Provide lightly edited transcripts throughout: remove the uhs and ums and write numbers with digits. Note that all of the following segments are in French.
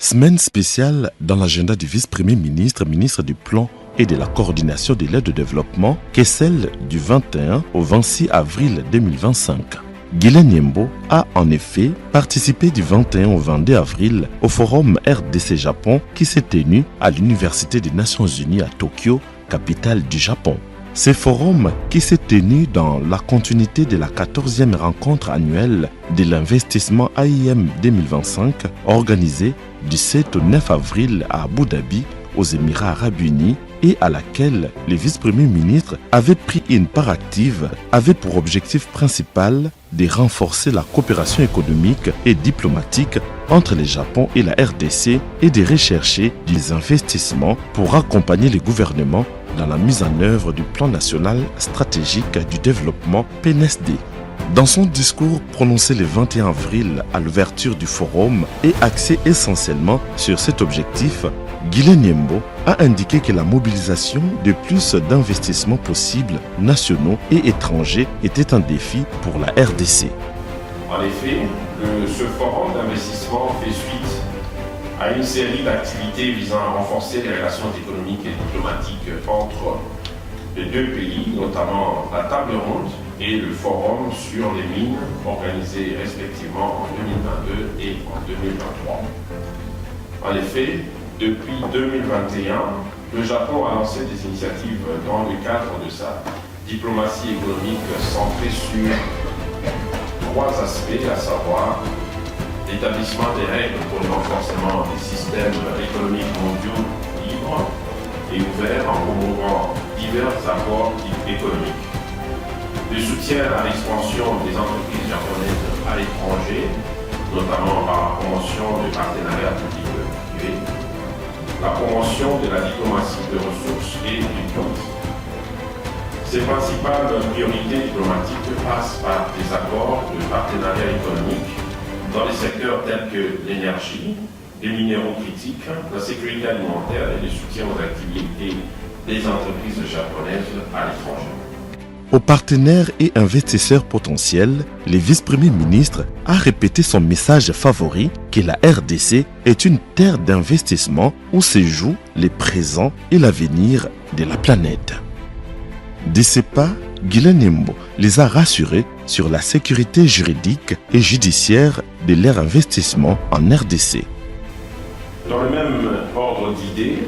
Semaine spéciale dans l'agenda du vice-premier ministre, ministre du Plan et de la coordination de l'aide au développement, qui est celle du 21 au 26 avril 2025. Guilain Nyembo a en effet participé du 21 au 22 avril au forum RDC Japon qui s'est tenu à l'Université des Nations Unies à Tokyo, capitale du Japon. Ce forum qui s'est tenu dans la continuité de la 14e rencontre annuelle de l'investissement AIM 2025 organisée du 7 au 9 avril à Abu Dhabi aux Émirats Arabes Unis et à laquelle le vice-premier ministre avait pris une part active, avait pour objectif principal de renforcer la coopération économique et diplomatique entre le Japon et la RDC et de rechercher des investissements pour accompagner les gouvernements dans la mise en œuvre du plan national stratégique du développement PNSD. Dans son discours prononcé le 21 avril à l'ouverture du forum et axé essentiellement sur cet objectif, Guilain Nyembo a indiqué que la mobilisation de plus d'investissements possibles, nationaux et étrangers, était un défi pour la RDC. En effet, ce forum d'investissement fait suite à une série d'activités visant à renforcer les relations économiques et diplomatiques entre les deux pays, notamment la table ronde et le forum sur les mines organisés respectivement en 2022 et en 2023. En effet, depuis 2021, le Japon a lancé des initiatives dans le cadre de sa diplomatie économique centrée sur trois aspects, à savoir l'établissement des règles pour le renforcement des systèmes économiques mondiaux libres et ouverts en promouvant divers accords économiques. Le soutien à l'expansion des entreprises japonaises à l'étranger, notamment par la promotion de partenariats publics-privés, la promotion de la diplomatie de ressources et du commerce. Ces principales priorités diplomatiques passent par des accords de partenariat économique dans les secteurs tels que l'énergie, les minéraux critiques, la sécurité alimentaire et le soutien aux activités des entreprises japonaises à l'étranger. Aux partenaires et investisseurs potentiels, le vice-premier ministre a répété son message favori que la RDC est une terre d'investissement où se jouent les présents et l'avenir de la planète. De ces pas, Guilain Nyembo les a rassurés sur la sécurité juridique et judiciaire de leur investissement en RDC. Dans le même ordre d'idées,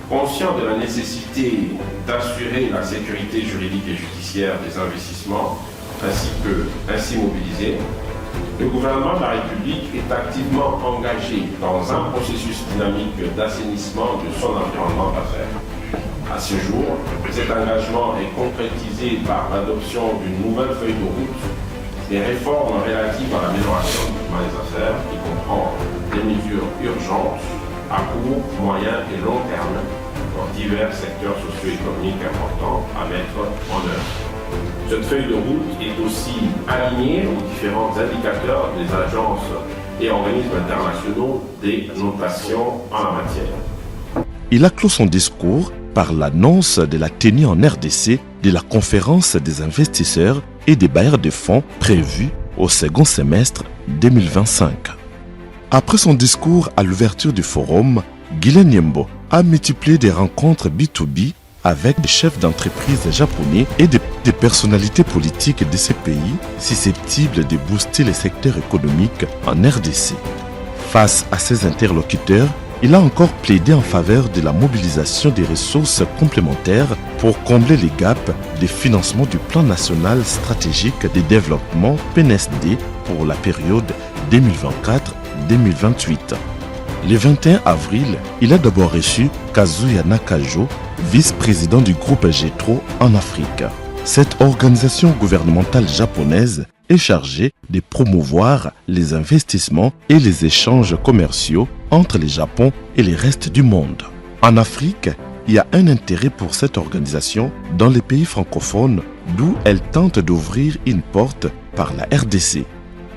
conscient de la nécessité d'assurer la sécurité juridique et judiciaire des investissements ainsi mobilisés, le gouvernement de la République est activement engagé dans un processus dynamique d'assainissement de son environnement d'affaires. À ce jour, cet engagement est concrétisé par l'adoption d'une nouvelle feuille de route, des réformes relatives à l'amélioration du climat des affaires qui comprend des mesures urgentes à court, moyen et long terme dans divers secteurs socio-économiques importants à mettre en œuvre. Cette feuille de route est aussi alignée aux différents indicateurs des agences et organismes internationaux des notations en la matière. Il a clos son discours par l'annonce de la tenue en RDC de la conférence des investisseurs et des bailleurs de fonds prévue au second semestre 2025. Après son discours à l'ouverture du forum, Guilain Nyembo a multiplié des rencontres B2B avec des chefs d'entreprise japonais et des personnalités politiques de ces pays susceptibles de booster les secteurs économiques en RDC. Face à ces interlocuteurs, il a encore plaidé en faveur de la mobilisation des ressources complémentaires pour combler les gaps des financements du plan national stratégique de développement PNSD pour la période 2024-2028. Le 21 avril, il a d'abord reçu Kazuya Nakajo, vice-président du groupe GETRO en Afrique. Cette organisation gouvernementale japonaise est chargée de promouvoir les investissements et les échanges commerciaux entre le Japon et le reste du monde. En Afrique, il y a un intérêt pour cette organisation dans les pays francophones, d'où elle tente d'ouvrir une porte par la RDC.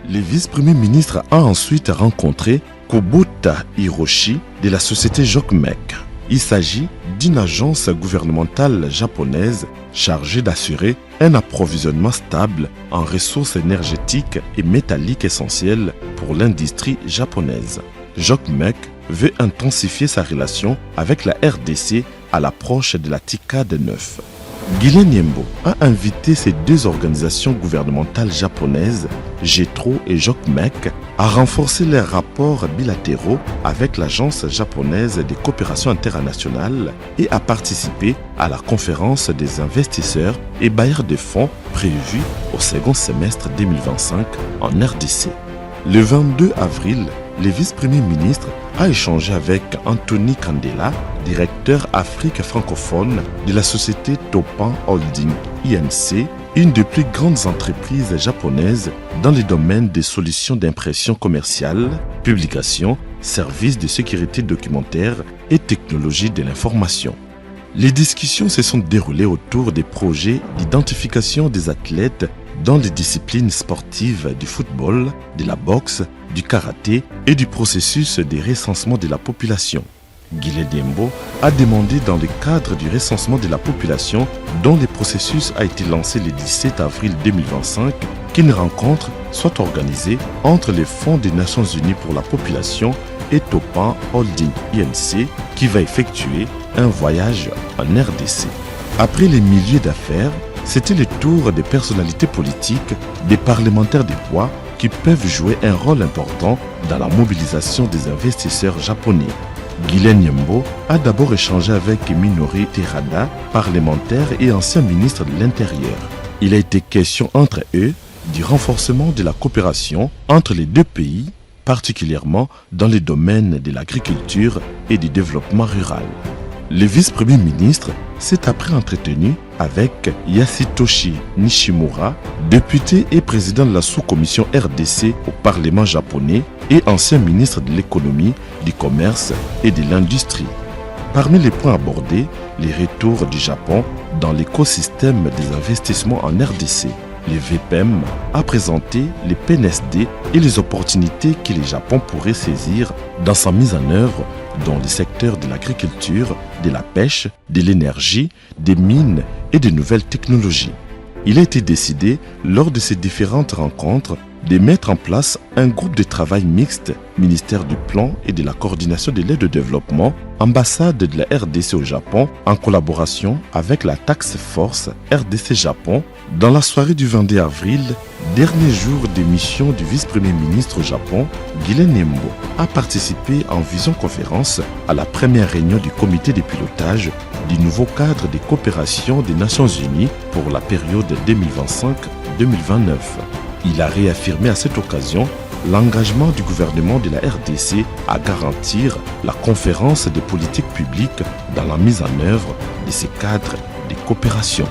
Le vice-premier ministre a ensuite rencontré Kubota Hiroshi de la société Jokmek. Il s'agit d'une agence gouvernementale japonaise chargée d'assurer un approvisionnement stable en ressources énergétiques et métalliques essentielles pour l'industrie japonaise. Jacques Mec veut intensifier sa relation avec la RDC à l'approche de la TICAD 9. Guilain Nyembo a invité ces deux organisations gouvernementales japonaises, JETRO et JOCMEC, à renforcer leurs rapports bilatéraux avec l'Agence japonaise des coopérations internationales et à participer à la conférence des investisseurs et bailleurs de fonds prévue au second semestre 2025 en RDC. Le 22 avril, le vice-premier ministre a échangé avec Anthony Candela, directeur Afrique francophone de la société Topan Holding INC, une des plus grandes entreprises japonaises dans les domaines des solutions d'impression commerciale, publication, services de sécurité documentaire et technologie de l'information. Les discussions se sont déroulées autour des projets d'identification des athlètes dans les disciplines sportives du football, de la boxe, du karaté et du processus de recensement de la population. Guilain Nyembo a demandé dans le cadre du recensement de la population dont le processus a été lancé le 17 avril 2025 qu'une rencontre soit organisée entre les Fonds des Nations Unies pour la population et Topan Holding INC qui va effectuer un voyage en RDC. Après les milliers d'affaires, c'était le tour des personnalités politiques, des parlementaires de poids qui peuvent jouer un rôle important dans la mobilisation des investisseurs japonais. Guilain Nyembo a d'abord échangé avec Minoru Terada, parlementaire et ancien ministre de l'Intérieur. Il a été question entre eux du renforcement de la coopération entre les deux pays, particulièrement dans les domaines de l'agriculture et du développement rural. Le vice-premier ministre s'est après entretenu avec Yasutoshi Nishimura, député et président de la sous-commission RDC au Parlement japonais et ancien ministre de l'économie, du commerce et de l'industrie. Parmi les points abordés, les retours du Japon dans l'écosystème des investissements en RDC. Le VPM a présenté les PNSD et les opportunités que le Japon pourrait saisir dans sa mise en œuvre dans les secteurs de l'agriculture, de la pêche, de l'énergie, des mines et des nouvelles technologies. Il a été décidé, lors de ces différentes rencontres, de mettre en place un groupe de travail mixte, ministère du Plan et de la Coordination de l'aide au développement, ambassade de la RDC au Japon, en collaboration avec la Task Force RDC Japon. Dans la soirée du 22 avril, dernier jour de mission du vice-premier ministre au Japon, Guilain Nyembo a participé en visioconférence à la première réunion du comité de pilotage du nouveau cadre de coopération des Nations Unies pour la période 2025-2029. Il a réaffirmé à cette occasion l'engagement du gouvernement de la RDC à garantir la conférence des politiques publiques dans la mise en œuvre de ces cadres de coopération.